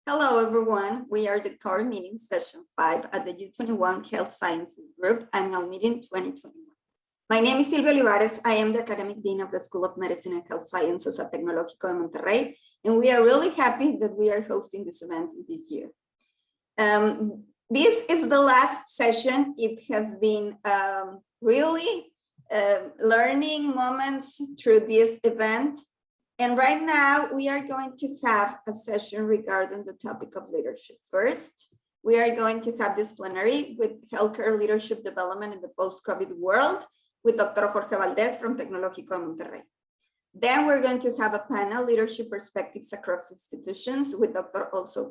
Hello, everyone. We are the core meeting session 5 at the U21 Health Sciences Group Annual Meeting 2021. My name is Silvia Olivares. I am the Academic Dean of the School of Medicine and Health Sciences at Tecnológico de Monterrey, and we are really happy that we are hosting this event this year. This is the last session. It has been really learning moments through this event. And right now, we are going to have a session regarding the topic of leadership. First, we are going to have this plenary with healthcare leadership development in the post-COVID world with Dr. Jorge Valdez from Tecnológico de Monterrey. Then we're going to have a panel, Leadership Perspectives Across Institutions, with Dr. Jorge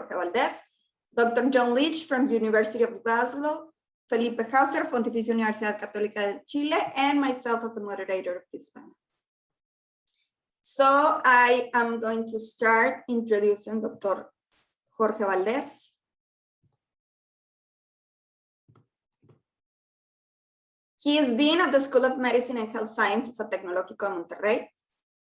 Valdez, Dr. John Lynch from University of Glasgow, Felipe Huser, Pontificia Universidad Católica de Chile, and myself as the moderator of this panel. So I am going to start introducing Dr. Jorge Valdez. He is Dean of the School of Medicine and Health Sciences at Tecnológico de Monterrey,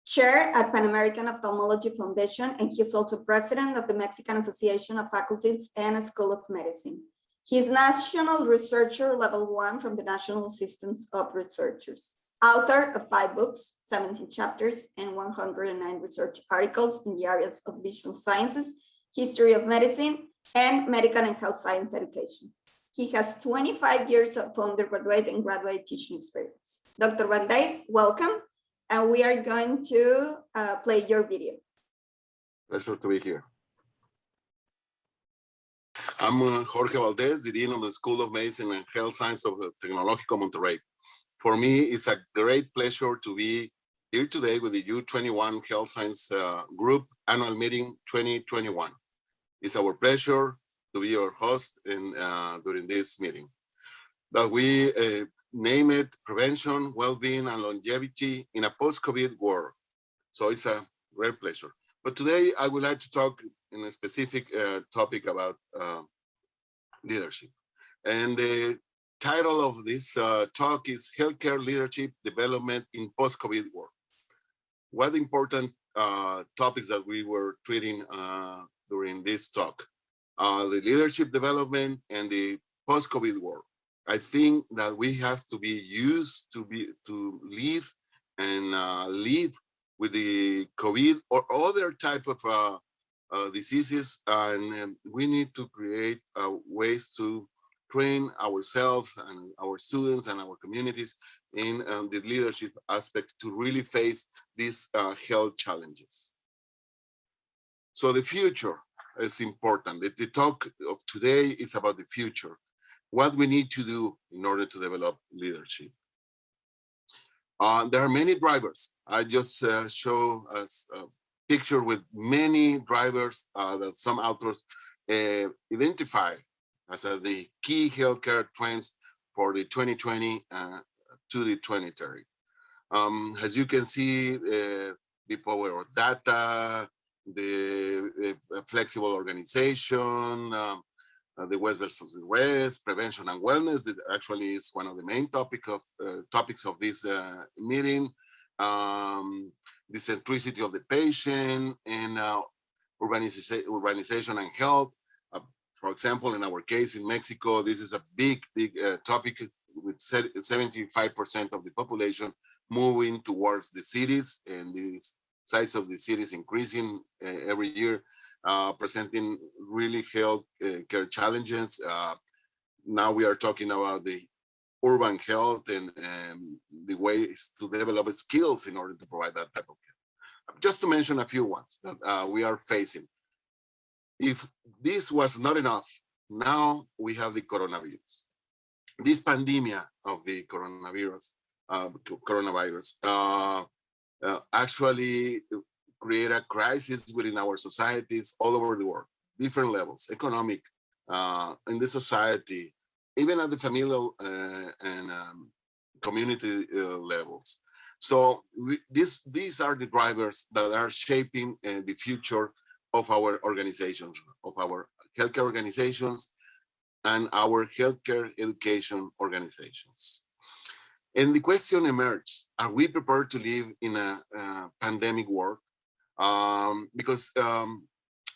Chair at Pan American Ophthalmology Foundation, and he is also President of the Mexican Association of Faculties and School of Medicine. He is National Researcher Level 1 from the National Assistance of Researchers. Author of 5 books, 17 chapters, and 109 research articles in the areas of visual sciences, history of medicine, and medical and health science education. He has 25 years of undergraduate and graduate teaching experience. Dr. Valdez, welcome. And we are going to play your video. Pleasure to be here. I'm Jorge Valdez, the Dean of the School of Medicine and Health Science of Tecnológico Monterrey. For me, it's a great pleasure to be here today with the U21 Health Science Group Annual Meeting 2021. It's our pleasure to be your host during this meeting. That we name it Prevention, Wellbeing, and Longevity in a Post-COVID World. So it's a great pleasure. But today I would like to talk in a specific topic about leadership. And the title of this talk is Healthcare Leadership Development in Post-COVID World. What important topics that we were treating during this talk? The leadership development and the post-COVID world. I think that we have to be used to live and live with the COVID or other type of diseases, and we need to create ways to train ourselves and our students and our communities in the leadership aspects to really face these health challenges. So the future is important. The talk of today is about the future, what we need to do in order to develop leadership. There are many drivers. I just show us a picture with many drivers that some authors identify as the key healthcare trends for the 2020 to the 2030. As you can see, the power of data, the flexible organization, the West versus the West, prevention and wellness, that actually is one of the main topics of this meeting, the centricity of the patient, and urbanization and health. For example, in our case in Mexico, this is a big topic with 75% of the population moving towards the cities, and the size of the cities increasing every year, presenting really health care challenges. Now we are talking about the urban health and the ways to develop skills in order to provide that type of care. Just to mention a few ones that we are facing. If this was not enough, now we have the coronavirus. This pandemic of the coronavirus actually create a crisis within our societies all over the world, different levels, economic, in the society, even at the familial and community levels. So these are the drivers that are shaping the future of our organizations, of our healthcare organizations and our healthcare education organizations. And the question emerged, are we prepared to live in a pandemic world? Because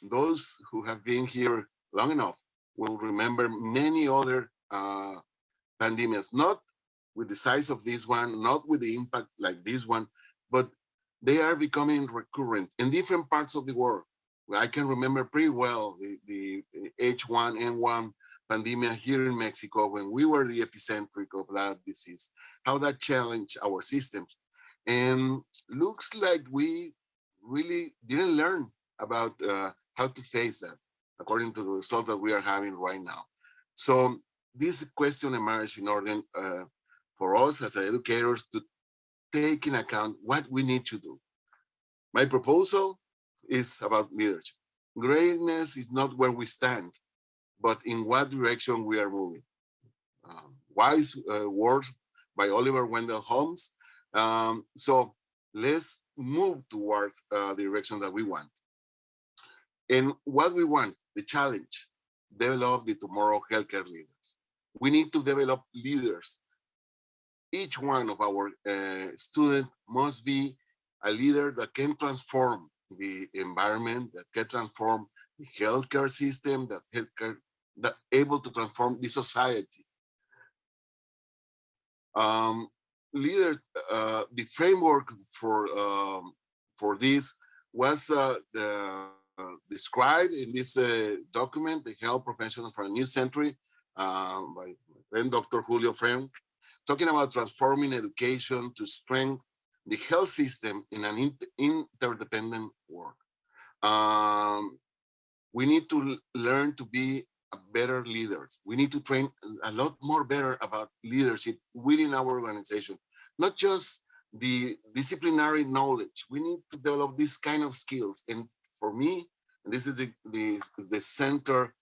those who have been here long enough will remember many other pandemics, not with the size of this one, not with the impact like this one, but they are becoming recurrent in different parts of the world. I can remember pretty well the H1N1 pandemic here in Mexico when we were the epicenter of that disease, how that challenged our systems. And looks like we really didn't learn about how to face that, according to the result that we are having right now. So this question emerged in order for us as educators to take in account what we need to do. My proposal is about leadership. Greatness is not where we stand, but in what direction we are moving. Wise words by Oliver Wendell Holmes. So let's move towards the direction that we want. And what we want, the challenge, develop the tomorrow healthcare leaders. We need to develop leaders. Each one of our students must be a leader that can transform the environment, that can transform the healthcare system, that able to transform the society. The framework for this was described in this document, The Health Professionals for a New Century, by my friend Dr. Julio Frank, talking about transforming education to strengthen the health system in an interdependent world. We need to learn to be better leaders. We need to train a lot more better about leadership within our organization, not just the disciplinary knowledge. We need to develop this kind of skills. And for me, and this is the center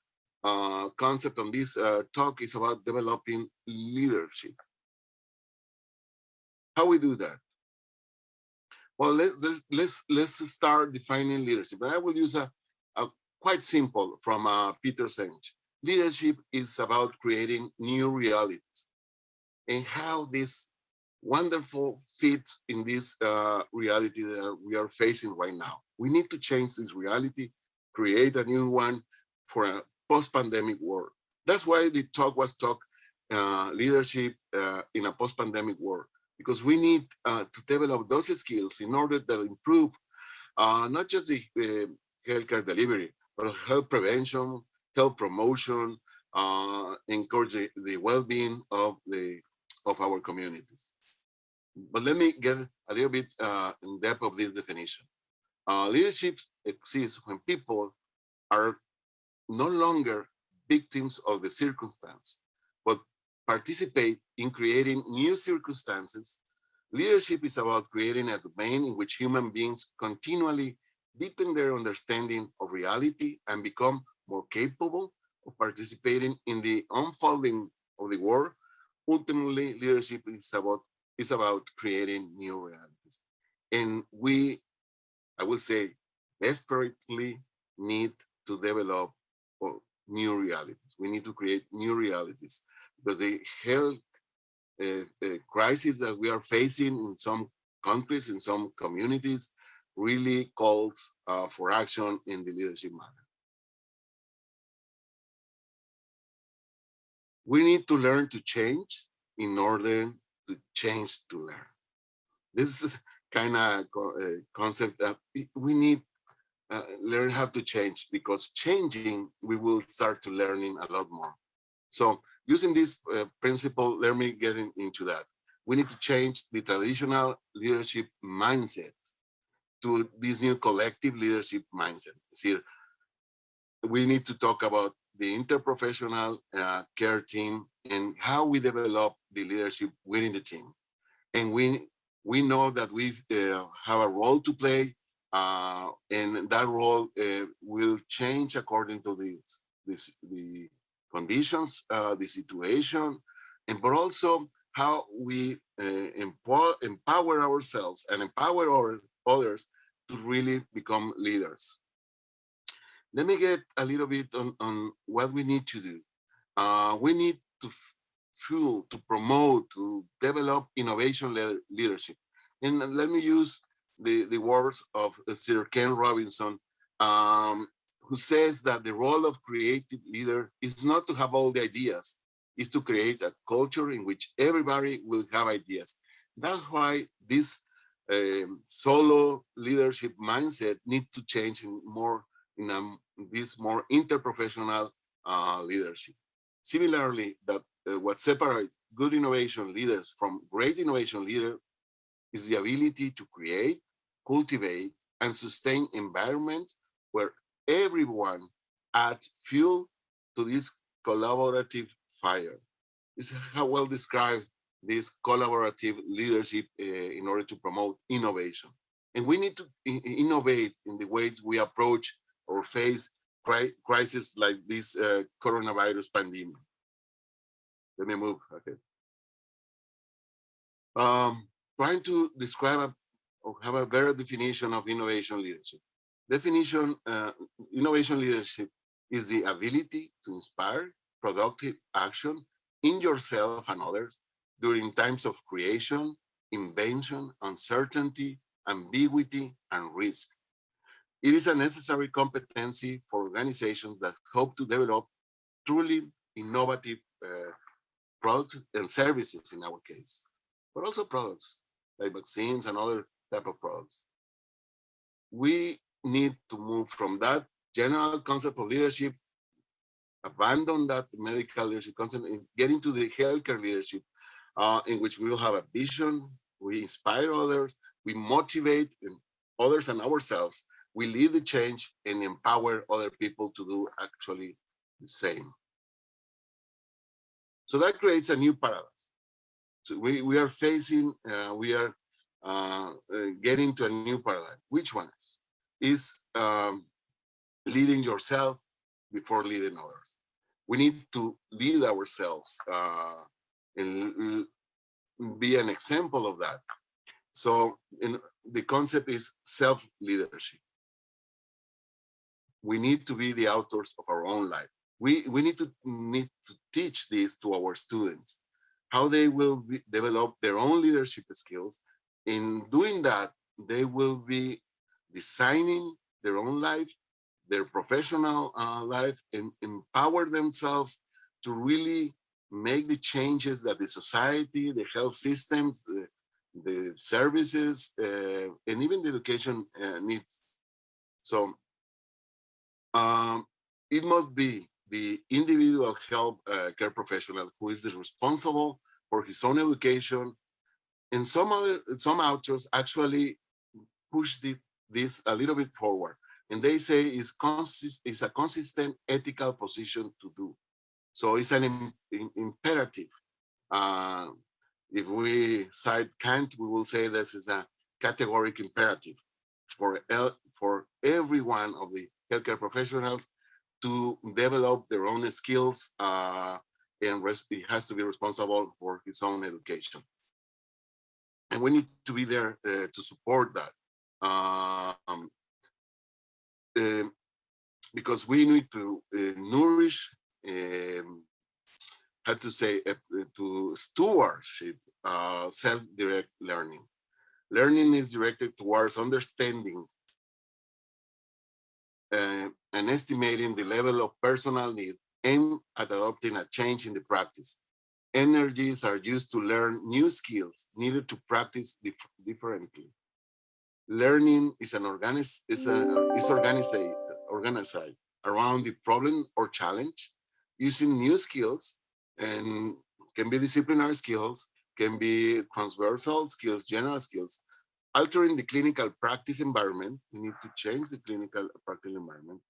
concept on this talk, is about developing leadership. How we do that? Well, let's start defining leadership. And I will use a quite simple from Peter Senge. Leadership is about creating new realities, and how this wonderful fits in this reality that we are facing right now. We need to change this reality, create a new one for a post-pandemic world. That's why the talk was leadership in a post-pandemic world, because we need to develop those skills in order to improve not just the healthcare delivery, but health prevention, health promotion, encourage the well-being of our communities. But let me get a little bit in depth of this definition. Leadership exists when people are no longer victims of the circumstance, but participate in creating new circumstances. Leadership is about creating a domain in which human beings continually deepen their understanding of reality and become more capable of participating in the unfolding of the world. Ultimately, leadership is about creating new realities. And we, I would say, desperately need to develop new realities. We need to create new realities, because the health crisis that we are facing in some countries, in some communities, really calls for action in the leadership manner. We need to learn to change in order to change to learn. This is kind of a concept that we need learn how to change, because changing, we will start to learning a lot more. So using this principle, let me get into that. We need to change the traditional leadership mindset to this new collective leadership mindset. See, we need to talk about the interprofessional care team and how we develop the leadership within the team. And we know that we have a role to play, and that role will change according to the conditions, the situation, but also how we empower ourselves and empower others to really become leaders. Let me get a little bit on what we need to do. We need to fuel, to promote, to develop innovation leadership. And let me use the words of Sir Ken Robinson, who says that the role of creative leader is not to have all the ideas, is to create a culture in which everybody will have ideas. That's why this solo leadership mindset needs to change this more interprofessional leadership. Similarly, that what separates good innovation leaders from great innovation leaders is the ability to create, cultivate, and sustain environments where everyone adds fuel to this collaborative fire. This is how well described this collaborative leadership in order to promote innovation. And we need to innovate in the ways we approach or face crises like this coronavirus pandemic. Let me move ahead. Trying to describe or have a better definition of innovation leadership. Innovation leadership is the ability to inspire productive action in yourself and others during times of creation, invention, uncertainty, ambiguity, and risk. It is a necessary competency for organizations that hope to develop truly innovative products and services in our case, but also products like vaccines and other type of products. We need to move from that general concept of leadership, abandon that medical leadership concept, and get into the healthcare leadership, in which we will have a vision, we inspire others, we motivate others and ourselves, we lead the change and empower other people to do actually the same. So that creates a new paradigm. So we are facing, we are getting to a new paradigm. Which one is leading yourself before leading others. We need to lead ourselves and be an example of that. So the concept is self-leadership. We need to be the authors of our own life. We need to teach this to our students, how they will develop their own leadership skills. In doing that, they will be designing their own life, their professional life, and empower themselves to really make the changes that the society, the health systems, the services, and even the education needs. So it must be the individual health care professional who is responsible for his own education. And some authors actually push this a little bit forward. And they say it's a consistent ethical position to do. So it's an imperative. If we cite Kant, we will say this is a categorical imperative for every one of the healthcare professionals to develop their own skills, and he has to be responsible for his own education. And we need to be there to support that. Because we need to nourish, how to say, to stewardship self-direct learning. Learning is directed towards understanding and estimating the level of personal need aimed at adopting a change in the practice. Energies are used to learn new skills needed to practice differently. Learning is organized around the problem or challenge, using new skills, and can be disciplinary skills, can be transversal skills, general skills. Altering the clinical practice environment, we need to change the clinical practice environment,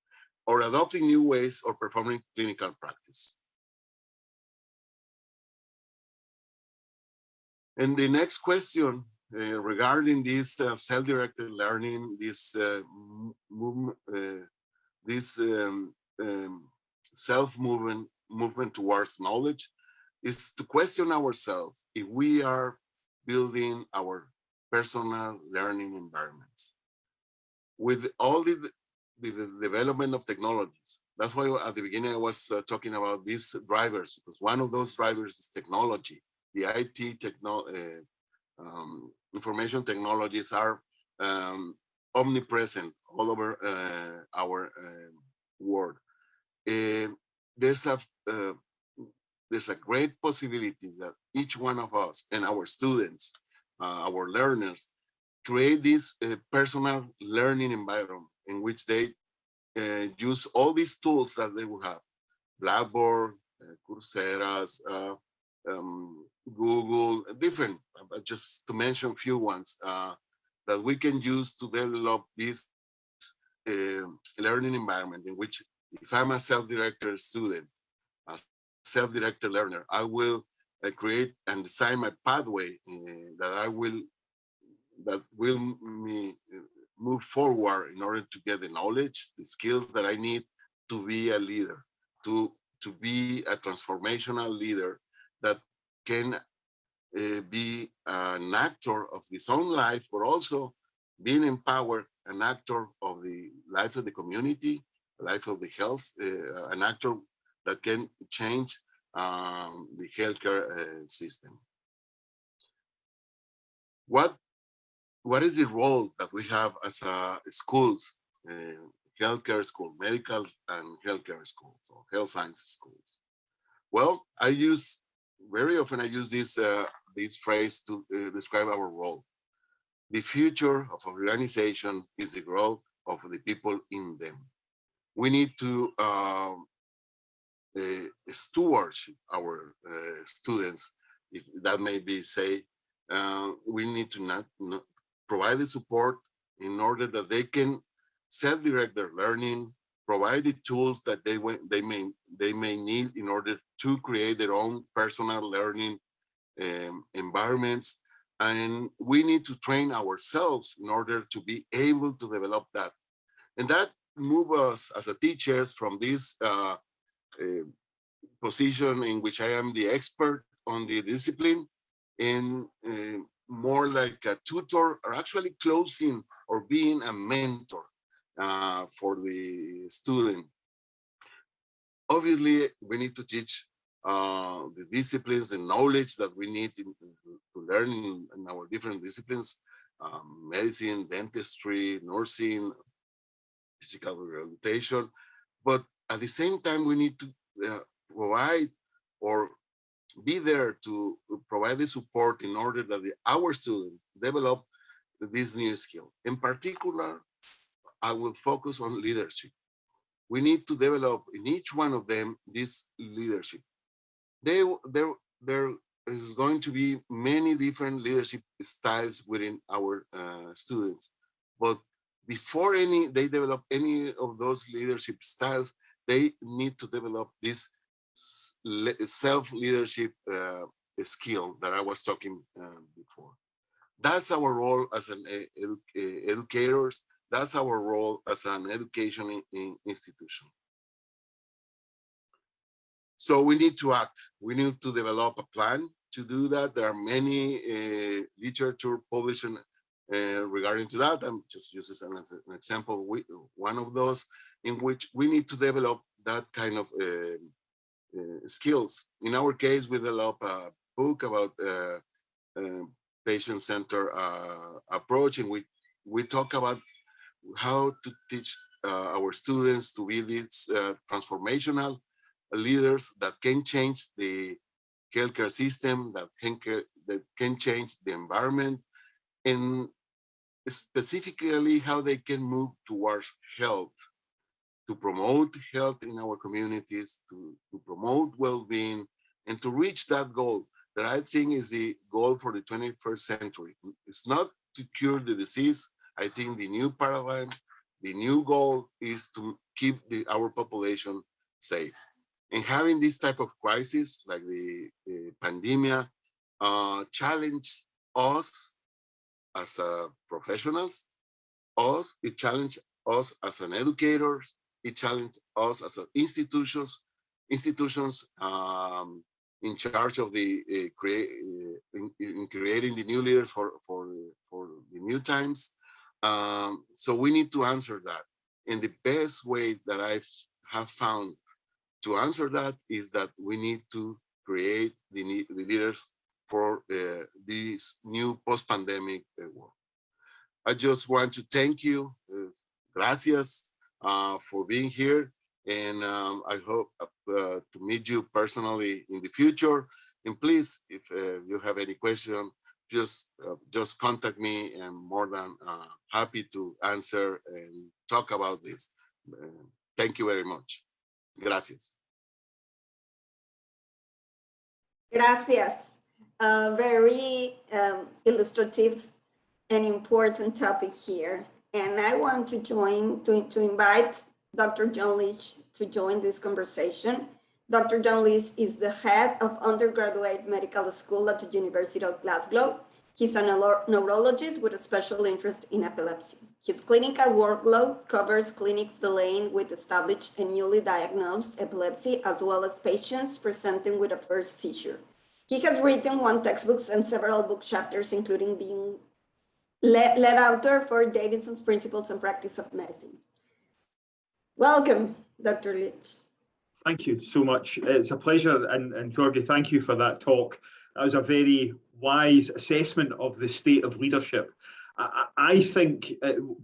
or adopting new ways of performing clinical practice. And the next question regarding this self-directed learning, this self-movement towards knowledge, is to question ourselves if we are building our personal learning environments. With all the development of technologies, that's why at the beginning I was talking about these drivers, because one of those drivers is technology. The IT information technologies are omnipresent all over our world. There's a great possibility that each one of us and our students, our learners, create this personal learning environment in which they use all these tools that they will have: Blackboard, Coursera's, Google, different, just to mention a few ones that we can use to develop this learning environment in which, if I'm a self-directed student, a self-directed learner, I will create and design my pathway that will me move forward in order to get the knowledge, the skills that I need to be a leader, to be a transformational leader that can be an actor of his own life, but also being empowered, an actor of the life of the community, life of the health, an actor that can change the healthcare system. What is the role that we have as schools, healthcare school, medical and healthcare schools, or health sciences schools? Well, very often I use this phrase to describe our role. The future of our organization is the growth of the people in them. We need to stewardship our students, if that may be say. We need to not provide the support in order that they can self-direct their learning, provide the tools that they may need in order to create their own personal learning environments. And we need to train ourselves in order to be able to develop that. And that moves us as a teachers from this position in which I am the expert on the discipline, and more like a tutor, or actually closing or being a mentor for the student. Obviously, we need to teach the disciplines and knowledge that we need to learn in our different disciplines: medicine, dentistry, nursing, physical rehabilitation. But at the same time, we need to provide or be there to provide the support in order that our students develop this new skill. In particular, I will focus on leadership. We need to develop in each one of them this leadership. There is going to be many different leadership styles within our students, but before they develop any of those leadership styles, they need to develop this self-leadership skill that I was talking before. That's our role as an educators. That's our role as an education institution. So we need to act. We need to develop a plan to do that. There are many literature published regarding to that. I'm just using an example. One of those in which we need to develop that kind of skills. In our case, we develop a book about patient-centered approach, and we talk about how to teach our students to be these transformational leaders that can change the healthcare system, that can change the environment, and specifically how they can move towards health, to promote health in our communities, to promote well-being, and to reach that goal that I think is the goal for the 21st century. It's not to cure the disease. I think the new paradigm, the new goal is to keep our population safe. And having this type of crisis, like the pandemic, challenge us as professionals. It challenged us as an educators. It challenged us as institutions in charge of the in creating the new leaders for the new times. So we need to answer that. And the best way that I have found to answer that is that we need to create the leaders for this new post-pandemic world. I just want to thank you, gracias, for being here. And I hope to meet you personally in the future. And please, if you have any question, just contact me. I'm more than happy to answer and talk about this. Thank you very much. Gracias. Gracias. Very illustrative and important topic here. And I want to invite Dr. John Lynch to join this conversation. Dr. John Lynch is the head of undergraduate medical school at the University of Glasgow. He's a neurologist with a special interest in epilepsy. His clinical workload covers clinics dealing with established and newly diagnosed epilepsy, as well as patients presenting with a first seizure. He has written 1 textbook and several book chapters, including being lead author for Davidson's Principles and Practice of Medicine. Welcome, Dr. Lynch. Thank you so much. It's a pleasure. And Jorge, thank you for that talk. That was a very wise assessment of the state of leadership. I think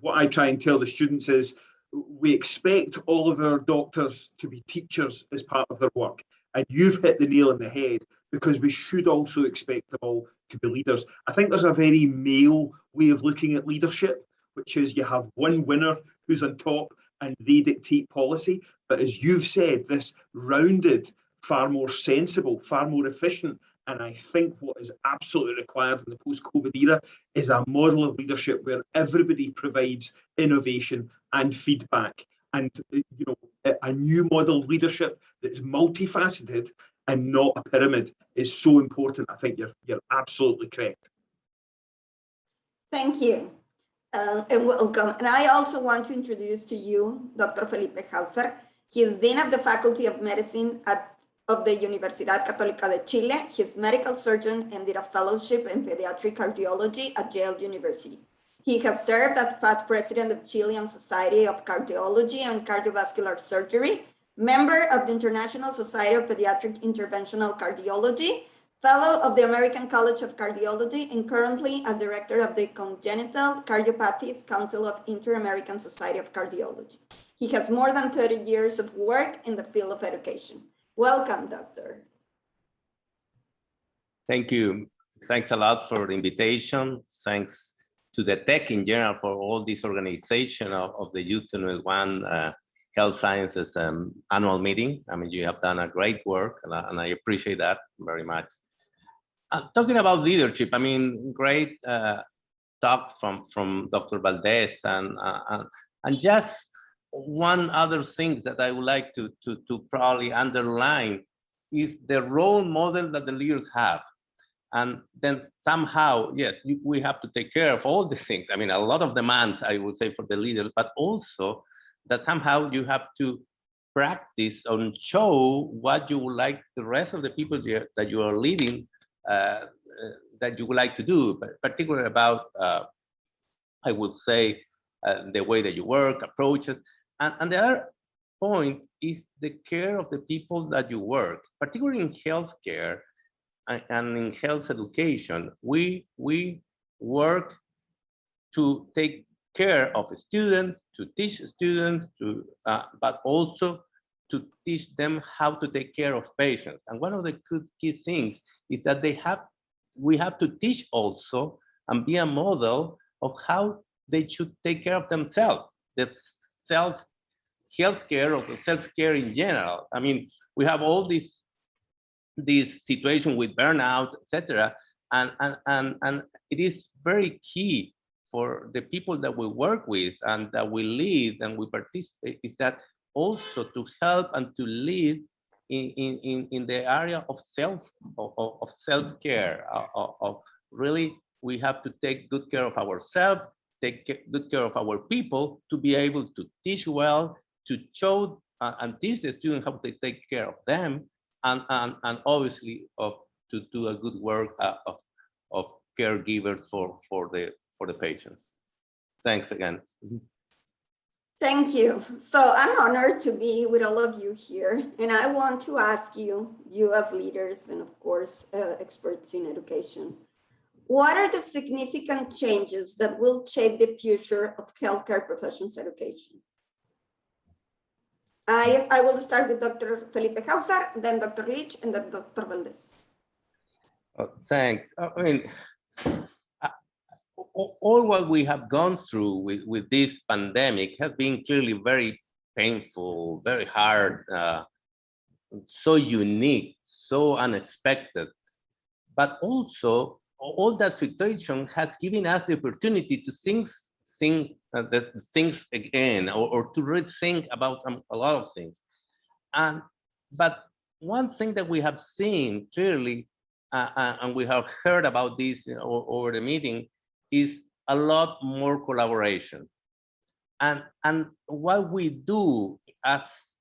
what I try and tell the students is we expect all of our doctors to be teachers as part of their work. And you've hit the nail on the head, because we should also expect them all to be leaders. I think there's a very male way of looking at leadership, which is you have one winner who's on top and they dictate policy. But as you've said, this rounded, far more sensible, far more efficient, and I think what is absolutely required in the post-COVID era is a model of leadership where everybody provides innovation and feedback. And a new model of leadership that's multifaceted and not a pyramid is so important. I think you're absolutely correct. Thank you, and welcome. And I also want to introduce to you Dr. Felipe Huser. He is Dean of the Faculty of Medicine of the Universidad Católica de Chile. He is medical surgeon and did a fellowship in pediatric cardiology at Yale University. He has served as past president of Chilean Society of Cardiology and Cardiovascular Surgery, member of the International Society of Pediatric Interventional Cardiology, fellow of the American College of Cardiology, and currently as director of the Congenital Cardiopathies Council of Inter-American Society of Cardiology. He has more than 30 years of work in the field of education. Welcome, Doctor. Thank you. Thanks a lot for the invitation. Thanks to the tech in general for all this organization of the U21 Health Sciences annual meeting. I mean, you have done a great work, and I appreciate that very much. Talking about leadership, I mean, great talk from Dr. Valdez, and just one other thing that I would like to probably underline is the role model that the leaders have. And then somehow, yes, we have to take care of all these things. I mean, a lot of demands, I would say, for the leaders, but also that somehow you have to practice and show what you would like the rest of the people that you are leading, that you would like to do, but particularly about, I would say, the way that you work, approaches. And the other point is the care of the people that you work, particularly in healthcare and in health education. We work to take care of students, to teach students, but also to teach them how to take care of patients. And one of the key things is that we have to teach also and be a model of how they should take care of themselves, the healthcare or the self-care in general. I mean, we have all this situation with burnout, etc., and it is very key for the people that we work with and that we lead and we participate, is that also to help and to lead in the area of self-care. Of really, we have to take good care of ourselves, take good care of our people, to be able to teach well, to show and teach the students how to take care of them, and obviously to do a good work of caregivers for the patients. Thanks again. Thank you. So I'm honored to be with all of you here, and I want to ask you as leaders and of course experts in education, what are the significant changes that will shape the future of healthcare professions education? I will start with Dr. Felipe Huser, then Dr. Lynch, and then Dr. Valdez. Thanks. I mean, all what we have gone through with this pandemic has been clearly very painful, very hard, so unique, so unexpected. But also, all that situation has given us the opportunity to think things again, or to rethink about a lot of things. But one thing that we have seen clearly, and we have heard about this over the meeting, is a lot more collaboration. And what we do as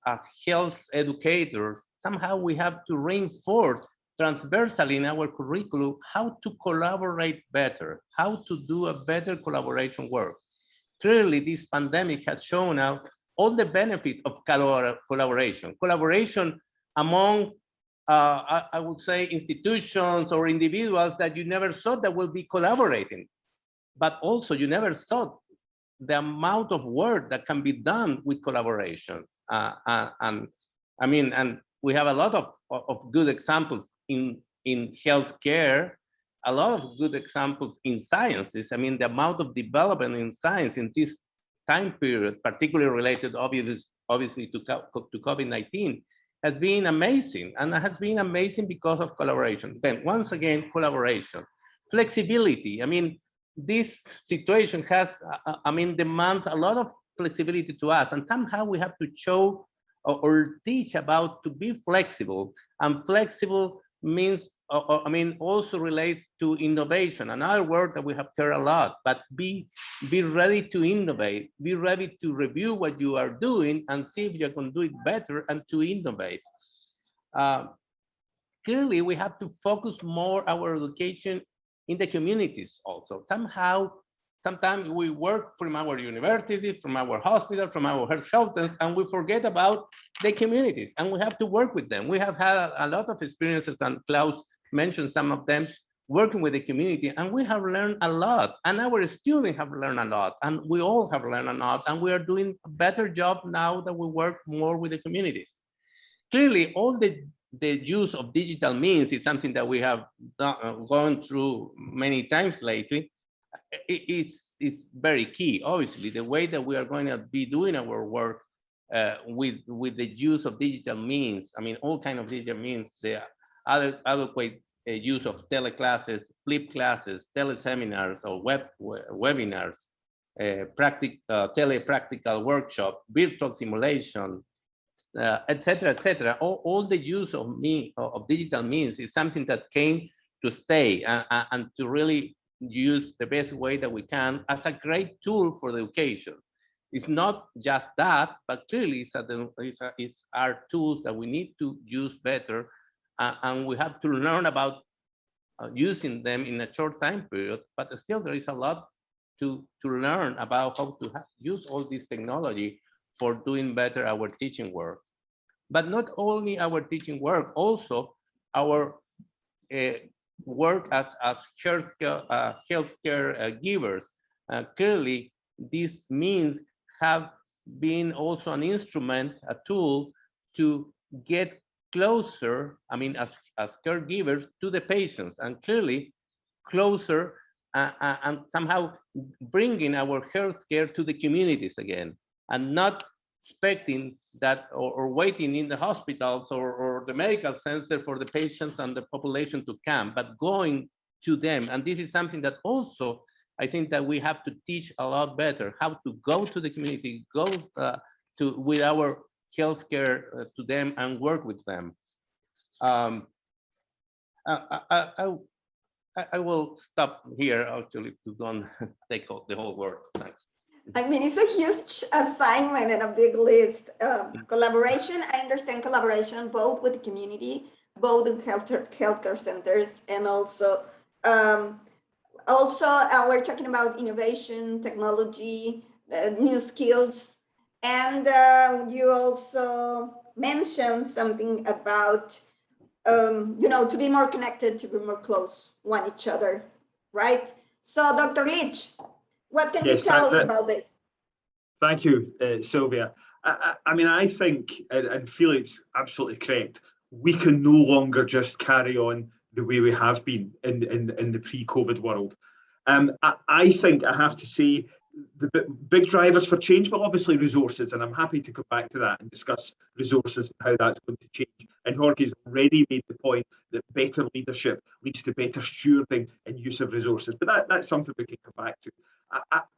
health educators, somehow we have to reinforce transversally in our curriculum how to collaborate better, how to do a better collaboration work. Clearly, this pandemic has shown out all the benefits of collaboration. Collaboration among, I would say, institutions or individuals that you never thought that will be collaborating. But also, you never thought the amount of work that can be done with collaboration. And we have a lot of good examples in healthcare, a lot of good examples in sciences. I mean, the amount of development in science in this time period, particularly related obviously to COVID-19, has been amazing, and it has been amazing because of collaboration. Then once again, collaboration, flexibility. I mean, this situation has, demands a lot of flexibility to us, and somehow we have to show or teach about to be flexible. And flexible means, also relates to innovation, another word that we have heard a lot. But be ready to innovate, be ready to review what you are doing and see if you can do it better and to innovate. Clearly, we have to focus more our education in the communities also. Sometimes we work from our university, from our hospital, from our health shelters, and we forget about the communities, and we have to work with them. We have had a lot of experiences, and Klaus mentioned some of them, working with the community, and we have learned a lot, and our students have learned a lot, and we all have learned a lot, and we are doing a better job now that we work more with the communities. Clearly, all the use of digital means is something that we have gone through many times lately. It's very key. Obviously, the way that we are going to be doing our work with the use of digital means, all kinds of digital means, the adequate use of teleclasses, flip classes, teleseminars, or webinars, tele-practical workshop, virtual simulation, etc., etc. All the use of digital means is something that came to stay, and to really use the best way that we can as a great tool for the education. It's not just that, but clearly it's our tools that we need to use better, and we have to learn about using them in a short time period. But still, there is a lot to learn about how to use all this technology for doing better our teaching work. But not only our teaching work, also our work as healthcare givers. Clearly, these means have been also an instrument, a tool to get closer, as caregivers, to the patients, and clearly closer, and somehow bringing our healthcare to the communities again, and not expecting that or waiting in the hospitals or the medical center for the patients and the population to come, but going to them. And this is something that also I think that we have to teach a lot better, how to go to the community, go with our healthcare to them and work with them. I will stop here actually to don't take the whole word. Thanks. It's a huge assignment and a big list. Collaboration, I understand collaboration both with the community, both in healthcare centers, and also we're talking about innovation, technology, new skills, and you also mentioned something about to be more connected, to be more close one each other, right? So, Dr. Lynch, what can you tell us about this? Thank you, Sylvia. I mean, I think, and Felix absolutely correct, we can no longer just carry on the way we have been in the pre-COVID world. I think I have to say the big drivers for change, well, obviously resources, and I'm happy to come back to that and discuss resources and how that's going to change. And Jorge's already made the point that better leadership leads to better stewarding and use of resources, but that's something we can come back to.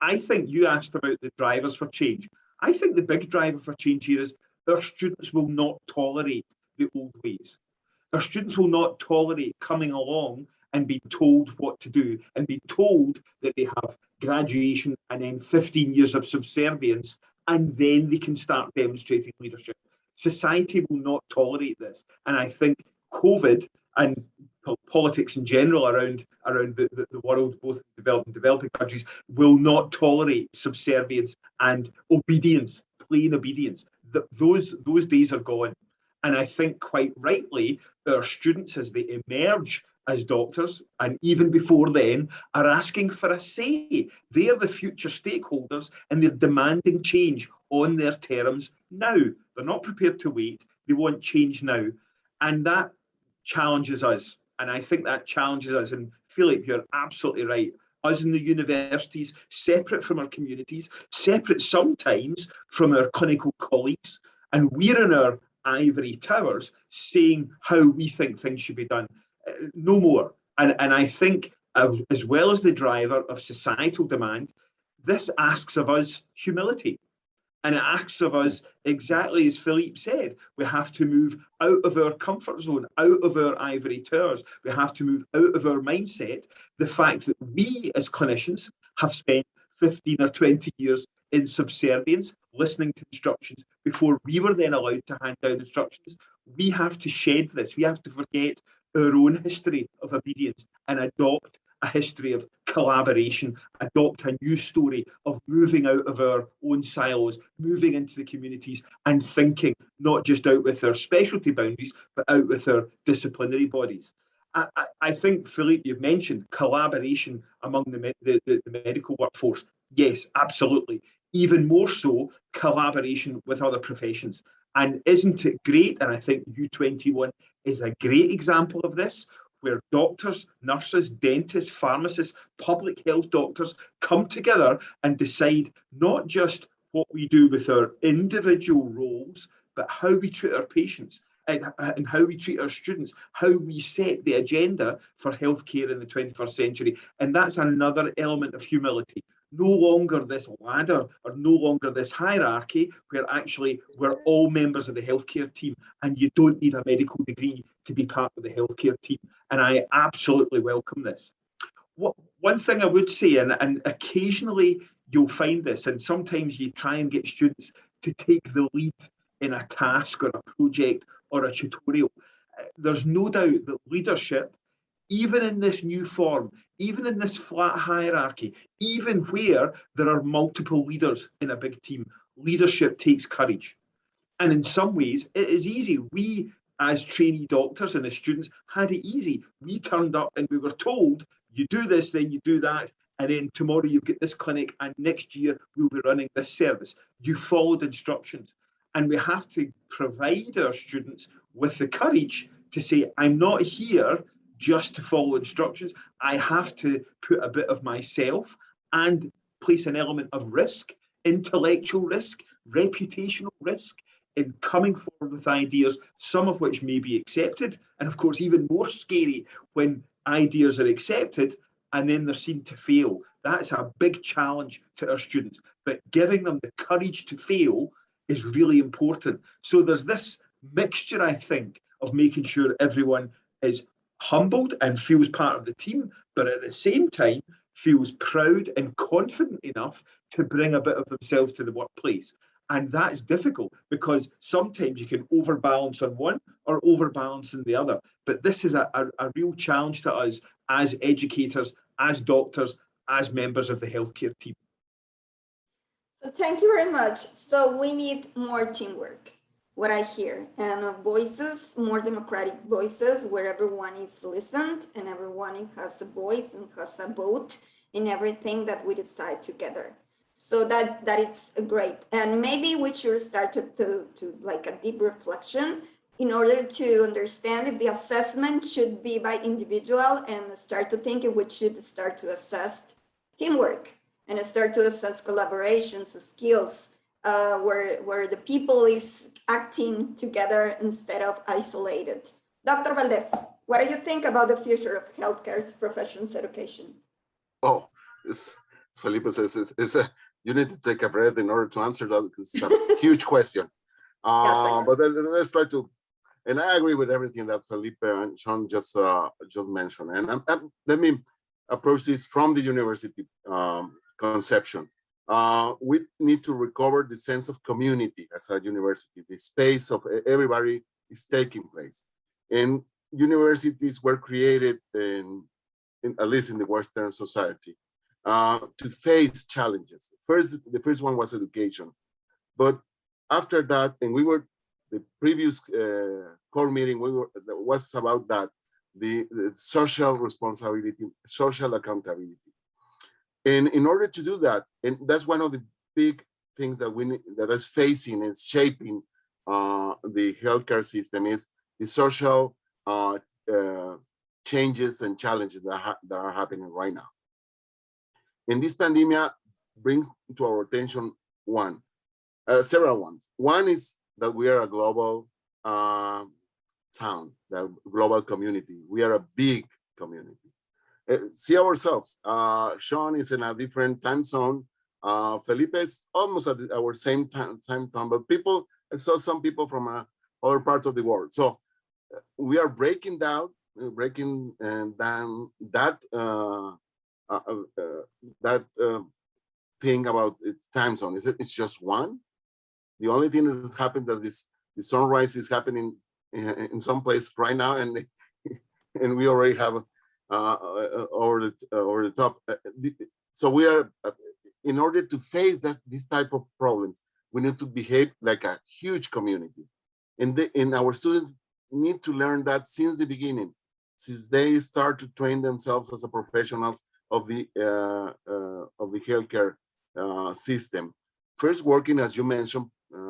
I think you asked about the drivers for change. I think the big driver for change here is our students will not tolerate the old ways. Our students will not tolerate coming along and being told what to do and being told that they have graduation and then 15 years of subservience, and then they can start demonstrating leadership. Society will not tolerate this. And I think COVID and politics in general around the world, both developed and developing countries, will not tolerate subservience and obedience, plain obedience. Those days are gone. And I think quite rightly, our students, as they emerge as doctors, and even before then, are asking for a say. They are the future stakeholders and they're demanding change on their terms now. They're not prepared to wait. They want change now. And that challenges us. And I think that challenges us. And Philip, you're absolutely right. Us in the universities, separate from our communities, separate sometimes from our clinical colleagues. And we're in our ivory towers saying how we think things should be done. No more. And I think as well as the driver of societal demand, this asks of us humility. And it asks of us, exactly as Philippe said, we have to move out of our comfort zone, out of our ivory towers. We have to move out of our mindset. The fact that we as clinicians have spent 15 or 20 years in subservience, listening to instructions before we were then allowed to hand down instructions. We have to shed this. We have to forget our own history of obedience and adopt a history of collaboration, adopt a new story of moving out of our own silos, moving into the communities and thinking not just out with our specialty boundaries, but out with our disciplinary bodies. I think, Philippe, you've mentioned collaboration among the medical workforce. Yes, absolutely. Even more so, collaboration with other professions. And isn't it great? And I think U21 is a great example of this, where doctors, nurses, dentists, pharmacists, public health doctors come together and decide not just what we do with our individual roles, but how we treat our patients and how we treat our students, how we set the agenda for healthcare in the 21st century. And that's another element of humility. No longer this ladder or no longer this hierarchy where actually we're all members of the healthcare team and you don't need a medical degree to be part of the healthcare team. And I absolutely welcome this. One thing I would say, and occasionally you'll find this, and sometimes you try and get students to take the lead in a task or a project or a tutorial. There's no doubt that leadership, even in this new form, even in this flat hierarchy, even where there are multiple leaders in a big team, leadership takes courage. And in some ways, it is easy. We, as trainee doctors and as students, had it easy. We turned up and we were told, you do this, then you do that, and then tomorrow you get this clinic, and next year we'll be running this service. You followed instructions. And we have to provide our students with the courage to say, I'm not here just to follow instructions. I have to put a bit of myself and place an element of risk, intellectual risk, reputational risk, in coming forward with ideas, some of which may be accepted, and of course even more scary when ideas are accepted and then they're seen to fail. That's a big challenge to our students, but giving them the courage to fail is really important. So there's this mixture, I think, of making sure everyone is humbled and feels part of the team, but at the same time feels proud and confident enough to bring a bit of themselves to the workplace. And that's difficult because sometimes you can overbalance on one or overbalance on the other. But this is a real challenge to us as educators, as doctors, as members of the healthcare team. So thank you very much. So we need more teamwork, what I hear, and voices, more democratic voices where everyone is listened and everyone has a voice and has a vote in everything that we decide together. So that it's great. And maybe we should start to like a deep reflection in order to understand if the assessment should be by individual, and start to think if we should start to assess teamwork and start to assess collaborations, skills, where the people is acting together instead of isolated. Dr. Valdez, what do you think about the future of healthcare professions education? Oh, it's Felipe says, you need to take a breath in order to answer that, because it's a huge question. But let's try to, and I agree with everything that Felipe and Sean just mentioned. And let me approach this from the university conception. We need to recover the sense of community as a university. The space of everybody is taking place. And universities were created at least in the Western society, to face challenges. The first one was education. But after that, and the previous core meeting was about that, the social responsibility, social accountability. And in order to do that, and that's one of the big things that is facing and shaping the healthcare system, is the social changes and challenges that are happening right now. And this pandemic brings to our attention several ones. One is that we are a global town, the global community. We are a big community. See ourselves. Sean is in a different time zone. Felipe is almost at our same time, but I saw some people from other parts of the world. So we are breaking down that thing about time zone. It's just one. The only thing that has happened that the sunrise is happening in some place right now, and we already have over the top. So we are, in order to face this type of problems, we need to behave like a huge community, and our students need to learn that since the beginning, since they start to train themselves as a professionals of the healthcare system. First, working, as you mentioned,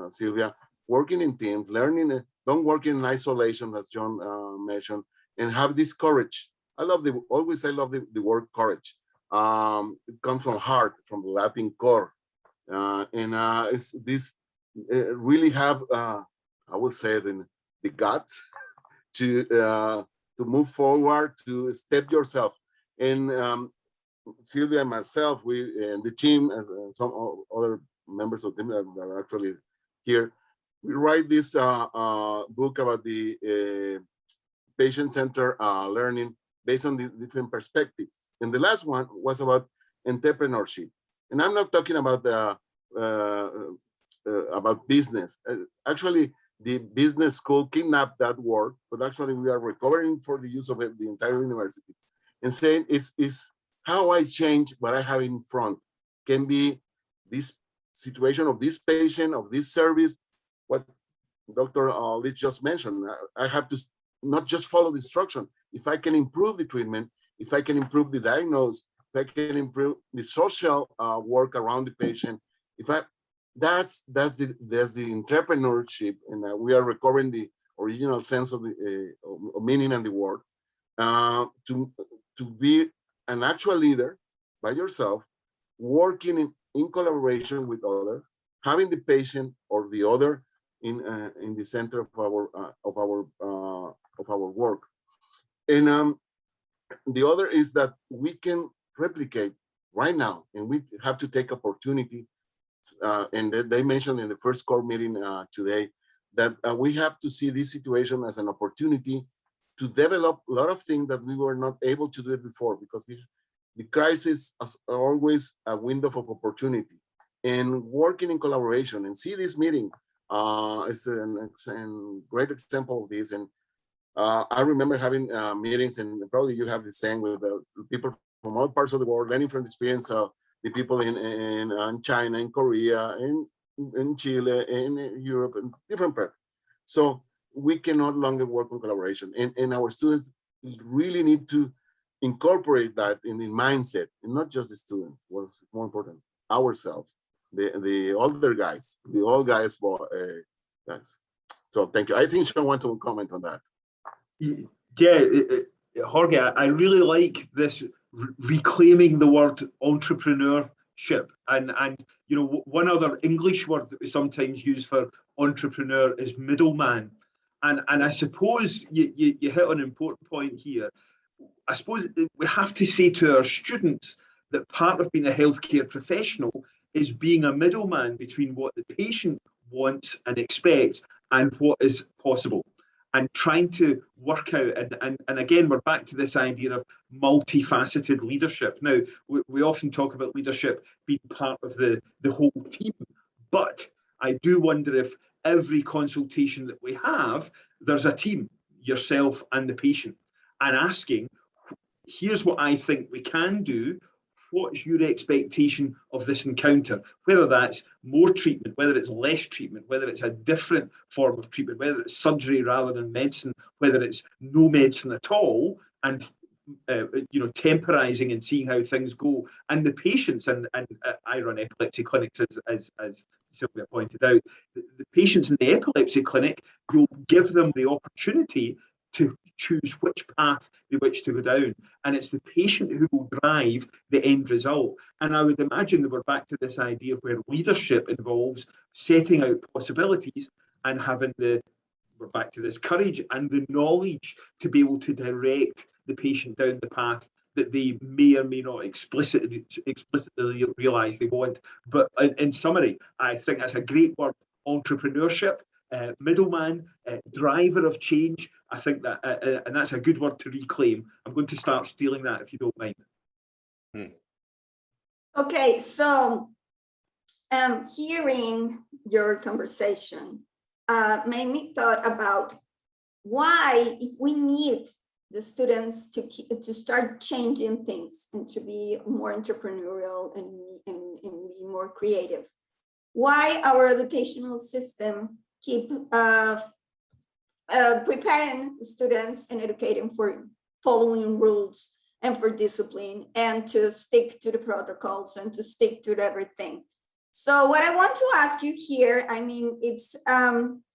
Sylvia, working in teams, learning, don't work in isolation, as John mentioned, and have this courage. I love the word courage. It comes from heart, from the Latin core, and it's this really have, I would say, the guts to move forward, to step yourself. And Sylvia and myself, we and the team, and some other members of the team that are actually here, we write this book about the patient-centered learning based on the different perspectives. And the last one was about entrepreneurship. And I'm not talking about business. Actually, the business school kidnapped that word, but actually we are recovering for the use of it, the entire university, and saying is how I change what I have in front. Can be this situation of this patient, of this service, what Dr. Lynch just mentioned. I have to not just follow the instruction. If I can improve the treatment, if I can improve the diagnosis, if I can improve the social work around the patient, that's the entrepreneurship, and we are recovering the original sense of the meaning and the word, to be an actual leader by yourself, working in collaboration with others, having the patient or the other in the center of our work. And the other is that we can replicate right now, and we have to take opportunity. And they mentioned in the first core meeting today that we have to see this situation as an opportunity to develop a lot of things that we were not able to do before, because the crisis is always a window of opportunity. And working in collaboration, and see this meeting is a great example of this. And I remember having meetings, and probably you have the same, with people from all parts of the world, learning from the experience of the people in China, in Korea, in Chile, in Europe, and different parts. So we can no longer work in collaboration, and our students really need to incorporate that in the mindset, and not just the students. What's more important, ourselves. the older guys, the old guys, guys. So thank you. I think Sean want to comment on that. Yeah, Jorge, I really like this reclaiming the word entrepreneurship, and you know, one other English word that we sometimes use for entrepreneur is middleman, and I suppose you hit on an important point here. I suppose we have to say to our students that part of being a healthcare professional is being a middleman between what the patient wants and expects and what is possible, and trying to work out, and again, we're back to this idea of multifaceted leadership. Now, we often talk about leadership being part of the whole team, but I do wonder if every consultation that we have, there's a team, yourself and the patient, and asking, here's what I think we can do. What's your expectation of this encounter? Whether that's more treatment, whether it's less treatment, whether it's a different form of treatment, whether it's surgery rather than medicine, whether it's no medicine at all, and you know, temporizing and seeing how things go. And the patients, and I run epilepsy clinics, as Sylvia pointed out, the patients in the epilepsy clinic, you'll give them the opportunity to choose which path they wish to go down, and it's the patient who will drive the end result. And I would imagine that we're back to this idea where leadership involves setting out possibilities and having we're back to this courage and the knowledge to be able to direct the patient down the path that they may or may not explicitly realize they want. But in summary, I think that's a great word: entrepreneurship, middleman, driver of change. I think that, and that's a good word to reclaim. I'm going to start stealing that, if you don't mind. Okay, so hearing your conversation made me thought about why, if we need the students to start changing things and to be more entrepreneurial and be more creative, why our educational system keep preparing students and educating for following rules and for discipline and to stick to the protocols and to stick to everything. So what I want to ask you here, I mean, it's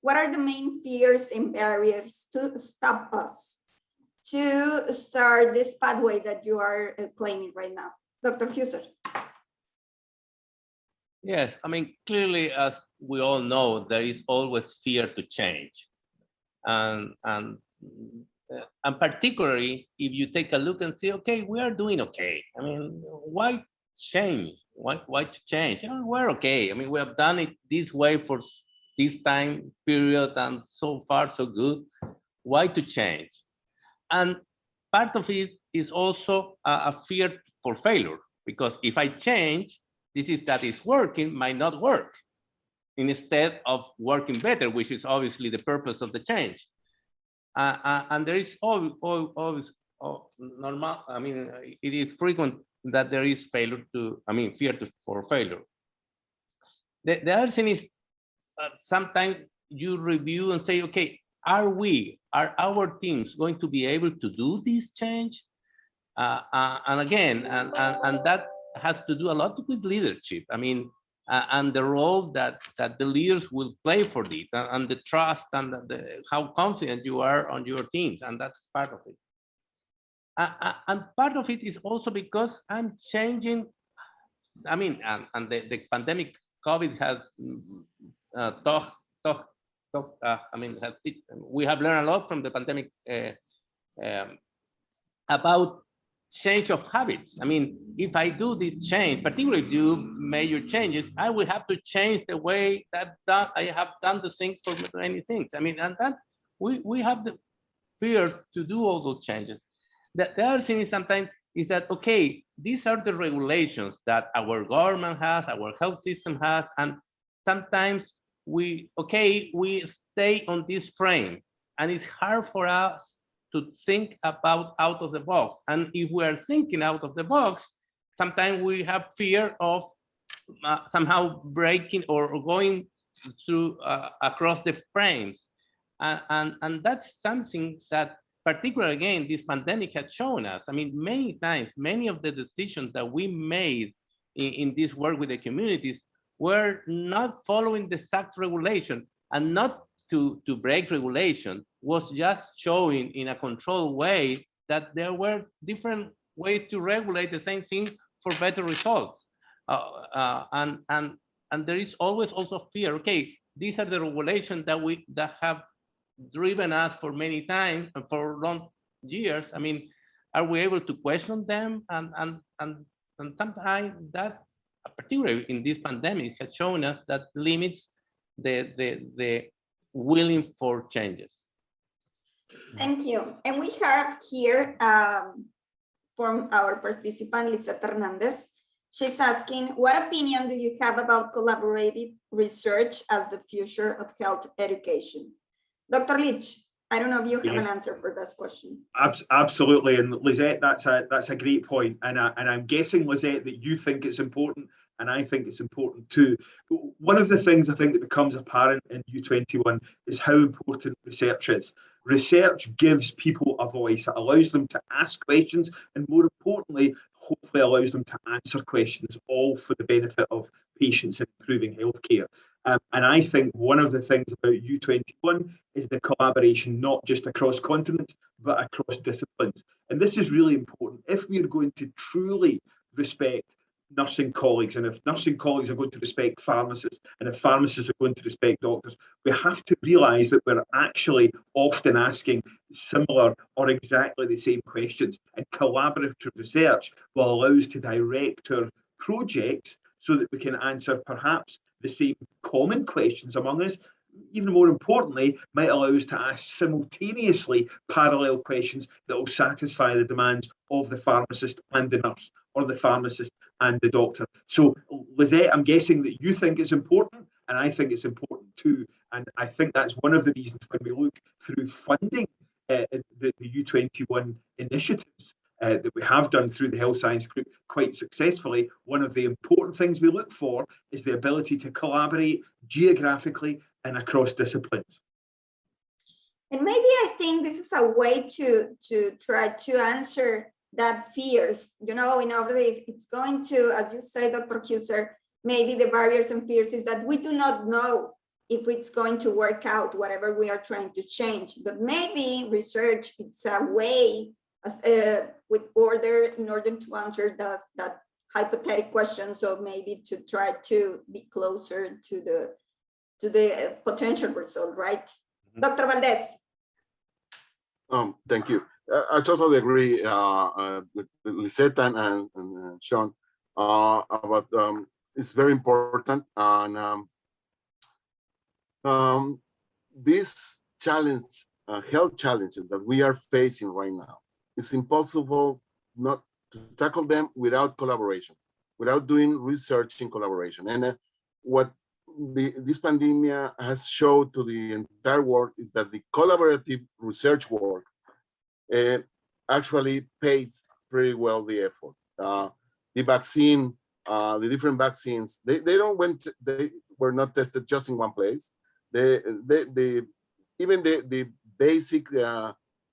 what are the main fears and barriers to stop us to start this pathway that you are claiming right now? Dr. Huser. Yes, I mean, clearly, as we all know, there is always fear to change. And particularly if you take a look and say, okay, we are doing okay. I mean, why change? Why to change? I mean, we're okay. I mean, we have done it this way for this time period and so far so good. Why to change? And part of it is also a fear for failure, because if I change, this is that is working might not work instead of working better, which is obviously the purpose of the change. And there is always normal. I mean, it is frequent that there is failure fear for failure. The other thing is sometimes you review and say, okay, are our teams going to be able to do this change? And again, and that has to do a lot with leadership. I mean, and the role that the leaders will play for it, and the trust and how confident you are on your teams, and that's part of it. And part of it is also because I'm changing. I mean, and the pandemic COVID has we have learned a lot from the pandemic about change of habits. I mean, if I do this change, particularly if you major changes, I will have to change the way that I have done the things for many things. I mean, and that we have the fears to do all those changes. The other thing is sometimes is that, okay, these are the regulations that our government has, our health system has, and sometimes we stay on this frame, and it's hard for us to think about out of the box. And if we are thinking out of the box, sometimes we have fear of somehow breaking or going through across the frames. And that's something that particularly, again, this pandemic has shown us. I mean, many times, many of the decisions that we made in this work with the communities were not following the exact regulation, and not to break regulation, was just showing in a controlled way that there were different ways to regulate the same thing for better results. And there is always also fear. Okay, these are the regulations that have driven us for many times and for long years. I mean, are we able to question them? And sometimes that, particularly in this pandemic, has shown us that limits the willing for changes. Thank you. And we have here from our participant, Lisette Hernandez. She's asking, what opinion do you have about collaborative research as the future of health education? Dr. Lynch, I don't know if you have an answer for this question. Absolutely, and Lisette, that's a great point, and I'm guessing, Lisette, that you think it's important, and I think it's important too. One of the things I think that becomes apparent in U21 is how important research is. Research gives people a voice. It allows them to ask questions, and more importantly, hopefully allows them to answer questions, all for the benefit of patients and improving healthcare. And I think one of the things about U21 is the collaboration, not just across continents, but across disciplines. And this is really important. If we're going to truly respect nursing colleagues, and if nursing colleagues are going to respect pharmacists, and if pharmacists are going to respect doctors, we have to realise that we're actually often asking similar or exactly the same questions. And collaborative research will allow us to direct our projects so that we can answer perhaps the same common questions among us. Even more importantly, might allow us to ask simultaneously parallel questions that will satisfy the demands of the pharmacist and the nurse, or the pharmacist and the doctor. So, Lisette, I'm guessing that you think it's important, and I think it's important too. And I think that's one of the reasons when we look through funding the U21 initiatives that we have done through the Health Science Group quite successfully, one of the important things we look for is the ability to collaborate geographically and across disciplines. And maybe I think this is a way to try to answer that fears, you know, in order if it's going to, as you say, Dr. Huser, maybe the barriers and fears is that we do not know if it's going to work out, whatever we are trying to change. But maybe research, it's a way with in order to answer that hypothetical question. So maybe to try to be closer to the potential result, right? Mm-hmm. Dr. Valdez. Thank you. I totally agree with Lisette and Sean about it's very important, and this challenge, health challenges that we are facing right now, it's impossible not to tackle them without collaboration, without doing research in collaboration. And what this pandemic has showed to the entire world is that the collaborative research work actually pays pretty well the effort. The vaccine, the different vaccines, they were not tested just in one place. Even the basic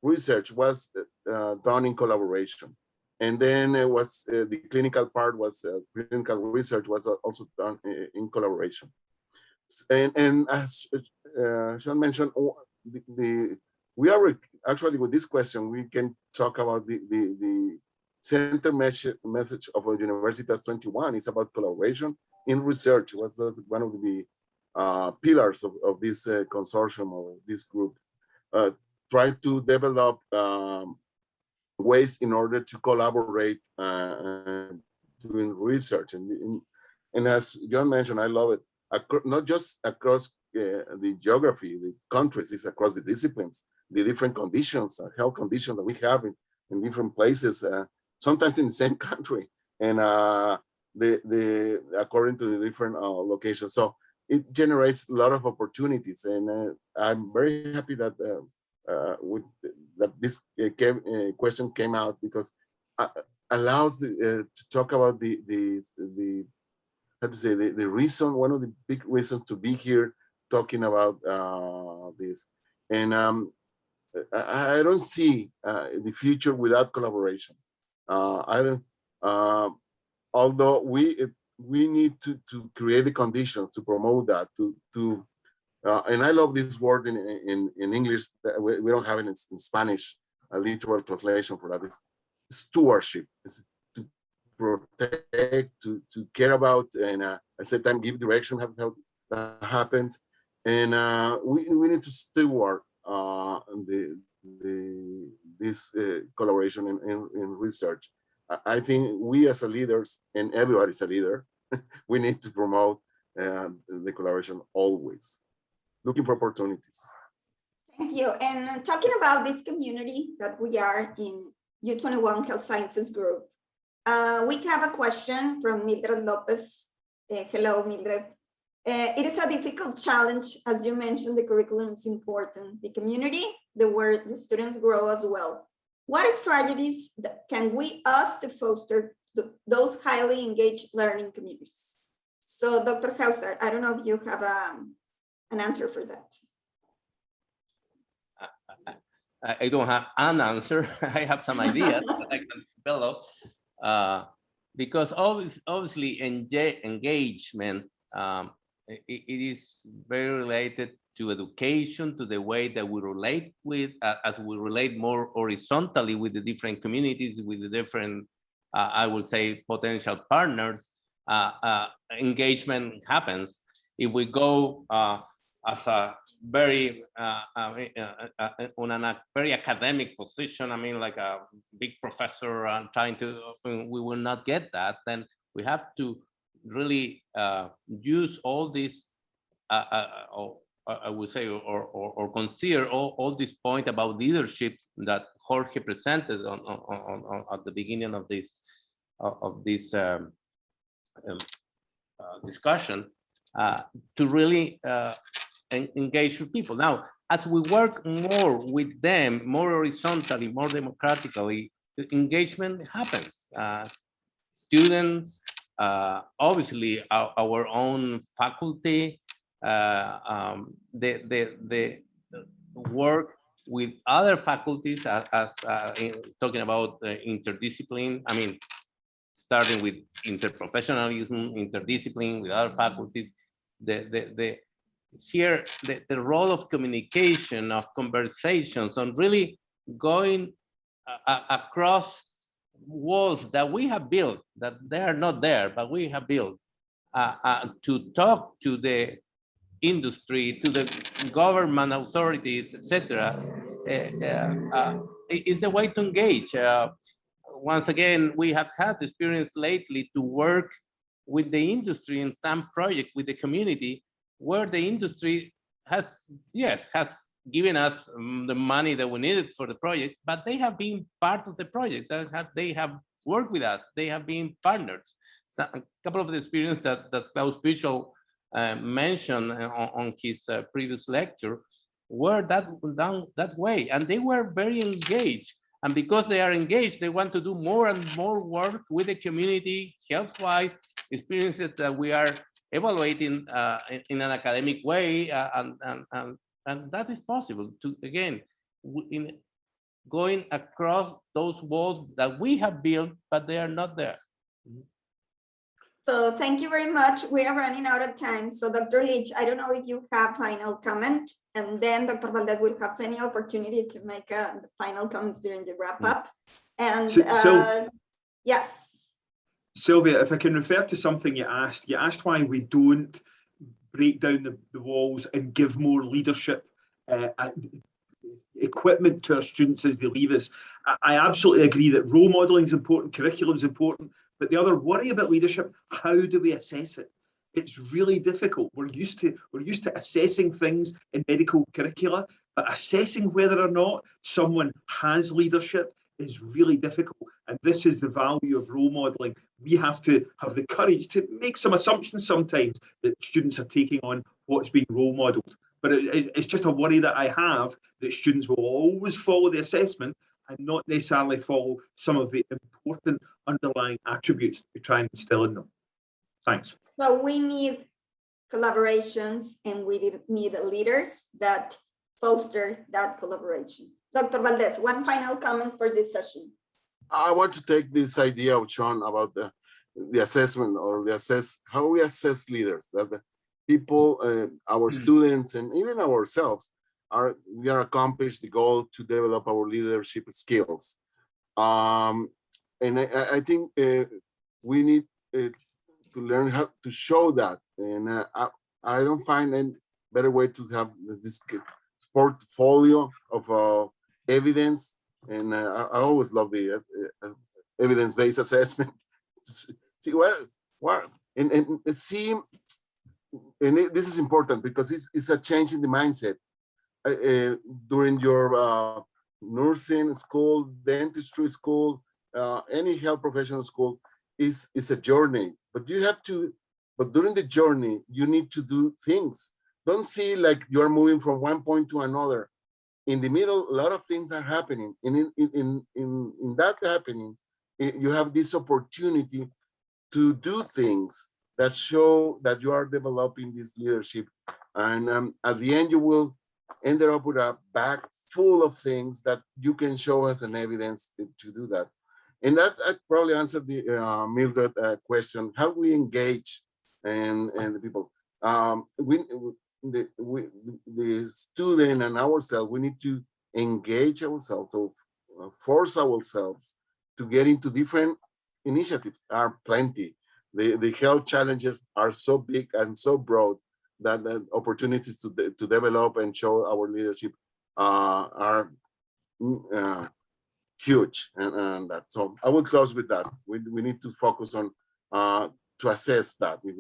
research was done in collaboration, and then it was the clinical part was clinical research was also done in collaboration. And as Sean mentioned, we are actually with this question we can talk about the center message of Universitas 21 is about collaboration in research. Was one of the pillars of this consortium or this group. Try to develop ways in order to collaborate doing research. And as John mentioned, I love it. Not just across the geography, the countries, it's across the disciplines, the different conditions, health conditions that we have in different places, sometimes in the same country, and according to the different locations. So it generates a lot of opportunities, and I'm very happy that that this question came out, because allows to talk about the how to say the reason, one of the big reasons to be here talking about this. And I don't see the future without collaboration. I don't. Although we need to create the conditions to promote that, and I love this word in English, that we don't have it in Spanish, a literal translation for that. It's stewardship. It's to protect, to care about, and at the same time give direction how that happens. And we need to steward this collaboration in research. I think we as a leaders, and everybody's a leader, we need to promote the collaboration always, looking for opportunities. Thank you. And talking about this community that we are in U21 Health Sciences Group, we have a question from Mildred Lopez. Hello, Mildred. It is a difficult challenge. As you mentioned, the curriculum is important. The community, where the students grow as well. What strategies can we use to foster those highly engaged learning communities? So Dr. Huser, I don't know if you have an answer for that. I don't have an answer. I have some ideas that I can develop, because obviously engagement, it is very related to education, to the way that we relate with, as we relate more horizontally with the different communities, with the different, I would say, potential partners. Engagement happens. If we go as a very on a very academic position, I mean, like a big professor trying to, we will not get that. Then we have to really use all these, I would say, or consider all this point about leadership that Jorge presented on at the beginning of this discussion, to really engage with people. Now, as we work more with them, more horizontally, more democratically, the engagement happens. Students, obviously our own faculty, the work with other faculties, as talking about interdiscipline. I mean, starting with interprofessionalism, interdiscipline with other faculties. Here, the role of communication, of conversations, on really going across walls that we have built, that they are not there, but we have built, to talk to the industry, to the government authorities, etc. Is a way to engage. Once again, we have had experience lately to work with the industry in some project with the community, where the industry has given us the money that we needed for the project, but they have been part of the project. They have worked with us. They have been partners. So a couple of the experience that Klaus Bischel mentioned on his previous lecture were that way, and they were very engaged. And because they are engaged, they want to do more and more work with the community, health-wise, experiences that we are evaluating in an academic way, and that is possible to, again, in going across those walls that we have built, but they are not there. So thank you very much. We are running out of time. So Dr. Lynch, I don't know if you have final comment, and then Dr. Valdez will have any opportunity to make final comments during the wrap up. And yes. Sylvia, if I can refer to something you asked why we don't break down the walls and give more leadership equipment to our students as they leave us. I absolutely agree that role modeling is important, curriculum is important, but the other worry about leadership, how do we assess it? It's really difficult. We're used to assessing things in medical curricula, but assessing whether or not someone has leadership is really difficult. And this is the value of role modeling. We have to have the courage to make some assumptions sometimes that students are taking on what's being role modeled. But it's just a worry that I have that students will always follow the assessment and not necessarily follow some of the important underlying attributes we try and instill in them. Thanks. So we need collaborations, and we need leaders that foster that collaboration. Dr. Valdez, one final comment for this session. I want to take this idea of Sean about the assessment or how we assess leaders, that the people, our students, and even ourselves we are accomplished the goal to develop our leadership skills. And I think we need to learn how to show that. And I don't find any better way to have this portfolio of evidence. And I always love the evidence-based assessment. See what and see, and this is important because it's a change in the mindset. During your nursing school, dentistry school, any health professional school is a journey. But during the journey, you need to do things. Don't see like you are moving from one point to another. In the middle, a lot of things are happening. And in that happening, you have this opportunity to do things that show that you are developing this leadership. And at the end, you will end up with a bag full of things that you can show as an evidence to do that. And that probably answered the Mildred question, how we engage and the people. The student and ourselves, we need to engage ourselves, to force ourselves to get into different initiatives. There are plenty. The health challenges are so big and so broad that the opportunities to develop and show our leadership are huge. And that. So I will close with that. We need to focus on to assess that if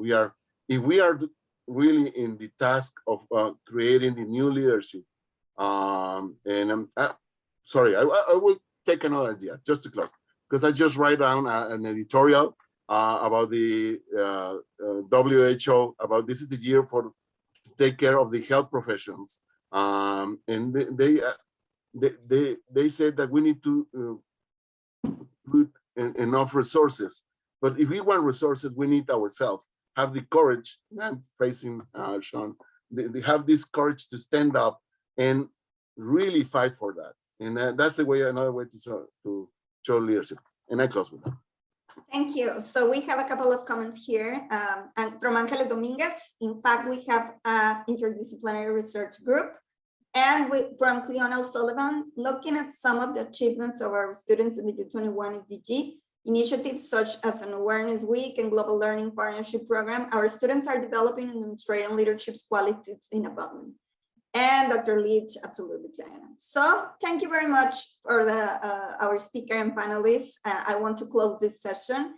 we are really in the task of creating the new leadership. Sorry, I will take another idea just to close, because I just write down an editorial about the WHO, about this is the year to take care of the health professions. And they said that we need to put enough resources. But if we want resources, we need ourselves have the courage. I'm facing Sean. They have this courage to stand up and really fight for that. And that's another way to show leadership. And I close with that. Thank you. So we have a couple of comments here, and from Ángeles Dominguez. In fact, we have an interdisciplinary research group, and from Cleonel Sullivan, looking at some of the achievements of our students in the U21 SDG initiatives, such as an Awareness Week and Global Learning Partnership Program. Our students are developing and demonstrating leadership qualities in abundance. And Dr. Lynch, absolutely, Diana. So thank you very much for our speaker and panelists. I want to close this session.